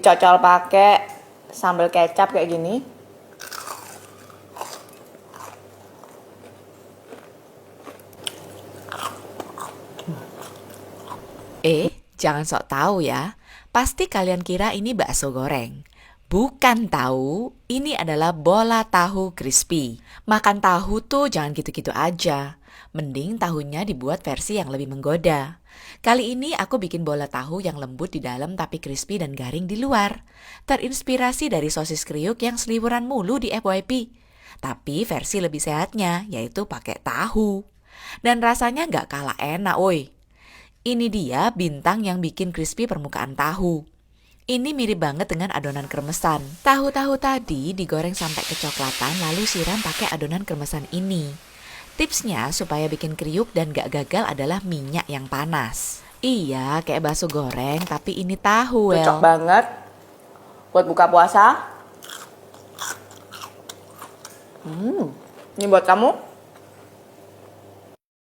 dicocol pakai sambal kecap kayak gini. Jangan sok tahu ya. Pasti kalian kira ini bakso goreng. Bukan tahu, ini adalah bola tahu crispy. Makan tahu tuh jangan gitu-gitu aja. Mending tahunya dibuat versi yang lebih menggoda. Kali ini aku bikin bola tahu yang lembut di dalam tapi crispy dan garing di luar. Terinspirasi dari sosis kriuk yang seliburan mulu di FYP. Tapi versi lebih sehatnya, yaitu pakai tahu. Dan rasanya nggak kalah enak, woi. Ini dia bintang yang bikin crispy permukaan tahu. Ini mirip banget dengan adonan kremesan. Tahu-tahu tadi digoreng sampai kecoklatan lalu siram pakai adonan kremesan ini. Tipsnya supaya bikin kriuk dan gak gagal adalah minyak yang panas. Iya, kayak bakso goreng tapi ini tahu, Cocok well. banget buat buka puasa. Ini buat kamu.